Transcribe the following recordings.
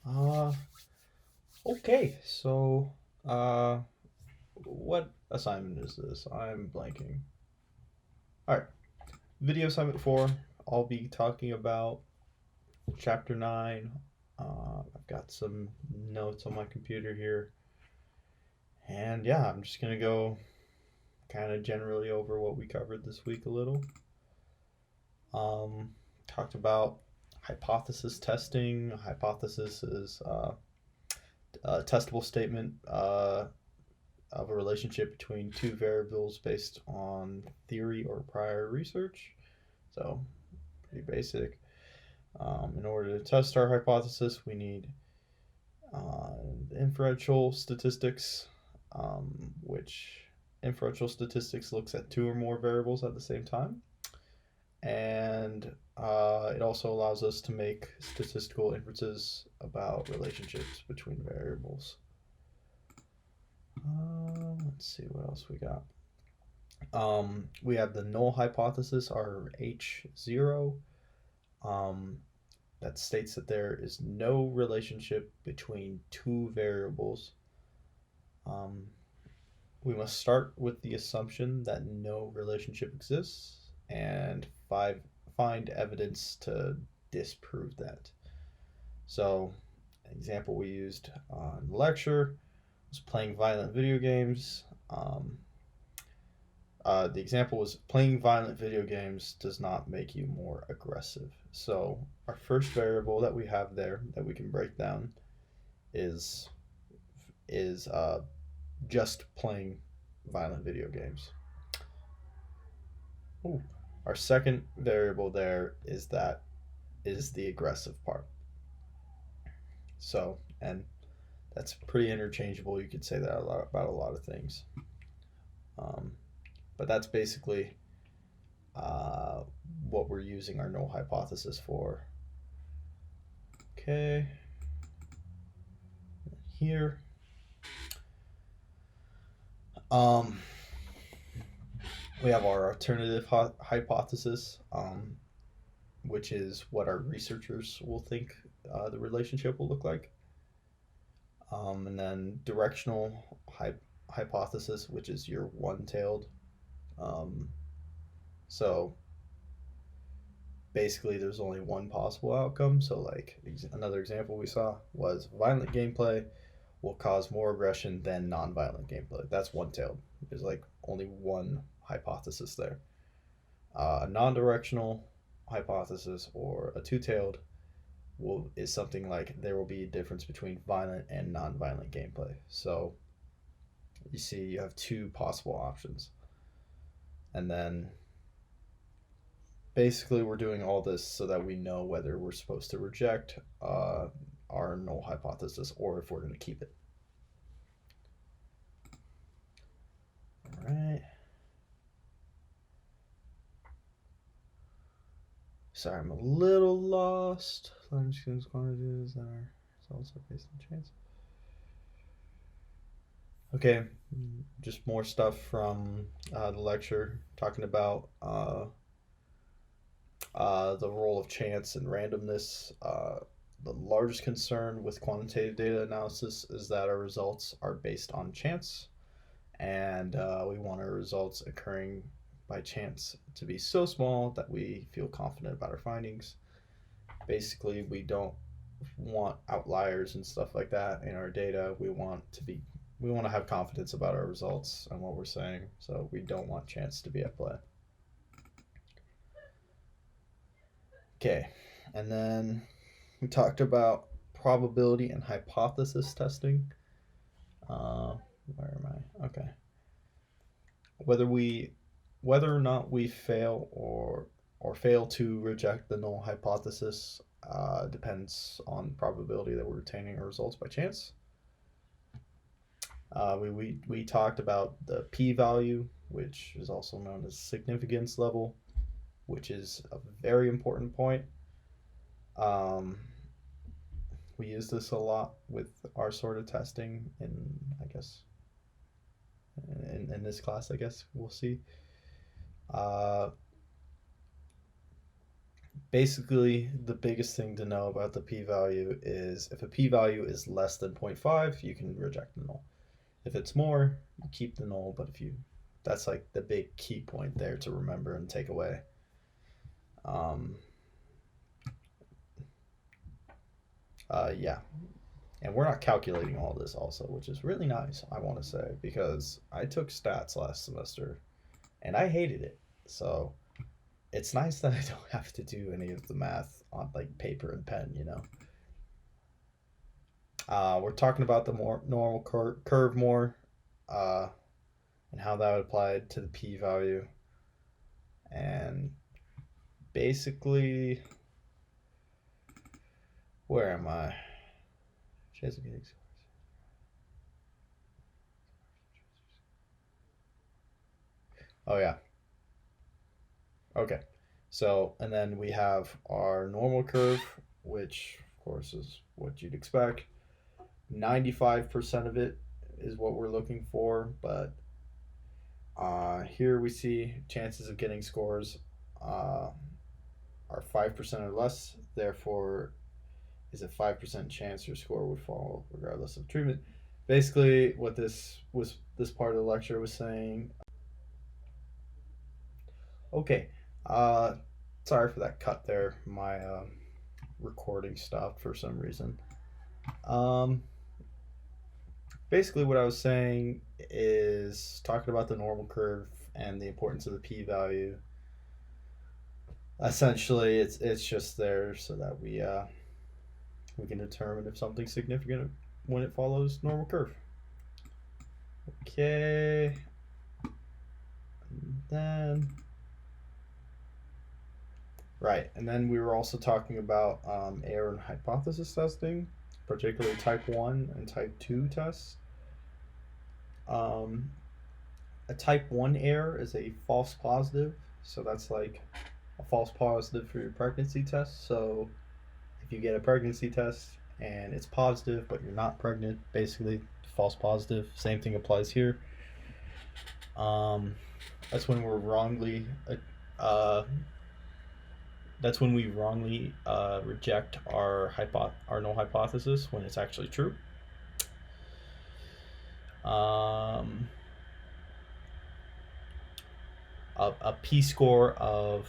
Uh, okay, so, uh, what assignment is this? I'm blanking. Alright, video assignment 4. I'll be talking about chapter 9. I've got some notes on my computer here. And yeah, I'm just gonna go kind of generally over what we covered this week a little. Um, Talked about hypothesis testing. Hypothesis is a testable statement of a relationship between two variables based on theory or prior research. So, pretty basic. In order to test our hypothesis, we need uh, inferential statistics, which inferential statistics looks at two or more variables at the same time. And it also allows us to make statistical inferences about relationships between variables. Let's see what else we got. We have the null hypothesis, or H0, um, that states that there is no relationship between two variables. Um, we must start with the assumption that no relationship exists and find evidence to disprove that. So, an example we used in the lecture was playing violent video games. The example was playing violent video games does not make you more aggressive. So our first variable that we have there that we can break down is is just playing violent video games. Ooh. Our second variable there is the aggressive part. So and that's pretty interchangeable. You could say that about a lot of things. Um, but that's basically uh, what we're using our null hypothesis for. Okay, here. Um, we have our alternative hypothesis, which is what our researchers will think the relationship will look like. And then directional hypothesis, which is your one-tailed. Um, so basically, there's only one possible outcome. So, like another example we saw was violent gameplay will cause more aggression than non-violent gameplay. That's one-tailed. There's like only one hypothesis there. A non-directional hypothesis or a two-tailed is something like there will be a difference between violent and non-violent gameplay. So you see, you have two possible options, and then basically we're doing all this so that we know whether we're supposed to reject our null hypothesis or if we're going to keep it. All right. Sorry, I'm a little lost. Large scale quantities that our results are based on chance. Okay, just more stuff from the lecture talking about the role of chance and randomness. The largest concern with quantitative data analysis is that our results are based on chance, and we want our results occurring by chance to be so small that we feel confident about our findings. Basically, we don't want outliers and stuff like that in our data. We want to have confidence about our results and what we're saying, so we don't want chance to be at play. Okay, and then we talked about probability and hypothesis testing. Uh, where am I? Okay. Whether we, whether or not we fail or fail to reject the null hypothesis depends on probability that we're retaining our results by chance. We talked about the p-value, which is also known as significance level, which is a very important point. Um, we use this a lot with our sort of testing in, I guess, in this class, I guess we'll see. Uh, Basically, the biggest thing to know about the p-value is if a p-value is less than 0.5, you can reject the null. If it's more, you keep the null, but if you, that's like the big key point there to remember and take away. Yeah. And we're not calculating all this also, which is really nice, I want to say, because I took stats last semester and I hated it. So it's nice that I don't have to do any of the math on like paper and pen, you know. We're talking about the more normal curve more, uh, and how that would apply to the p-value. And basically, where am I? Oh yeah. Okay. So, and then we have our normal curve, which of course is what you'd expect. 95% of it is what we're looking for, but here we see chances of getting scores are 5% or less. Therefore, is a 5% chance your score would fall regardless of treatment. Basically, what this part of the lecture was saying. Okay, uh, sorry for that cut there. My recording stopped for some reason. Um, Basically, what I was saying is talking about the normal curve and the importance of the p-value. Essentially, it's just there so that we can determine if something's significant when it follows normal curve. Okay, and then right, and then we were also talking about error and hypothesis testing, particularly type 1 and type 2 tests. Um, a type 1 error is a false positive, so that's like a false positive for your pregnancy test. So if you get a pregnancy test and it's positive but you're not pregnant, basically false positive. Same thing applies here. That's when we're wrongly that's when we wrongly reject our null hypothesis when it's actually true. A p-score of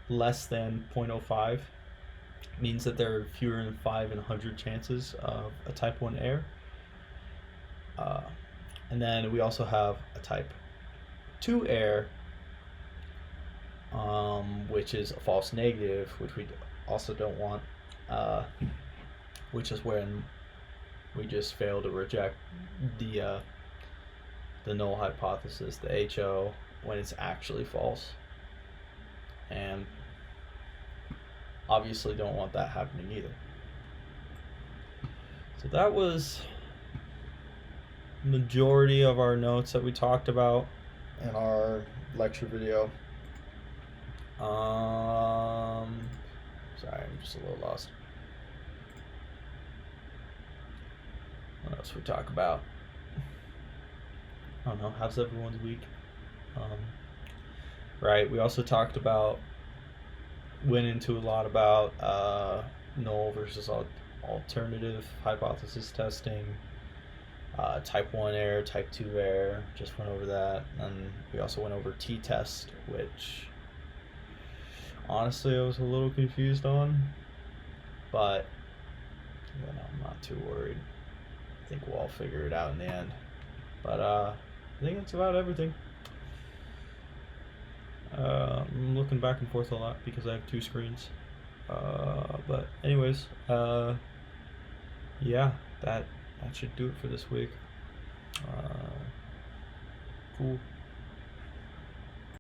less than 0.05 means that there are fewer than 5 in 100 chances of a type 1 error. And then we also have a type 2 error, which is a false negative, which we also don't want, which is when we just fail to reject the null hypothesis, the HO, when it's actually false. And obviously don't want that happening either. So that was majority of our notes that we talked about in our lecture video. Sorry, I'm just a little lost. What else we talk about? I don't know. How's everyone's week? Right. We also talked about, went into a lot about null versus alternative hypothesis testing, type 1 error, type 2 error, just went over that. And we also went over t-test, which honestly I was a little confused on, but you know, I'm not too worried. I think we'll all figure it out in the end. But I think that's about everything. I'm looking back and forth a lot because I have two screens. But anyways, yeah, that should do it for this week. Cool.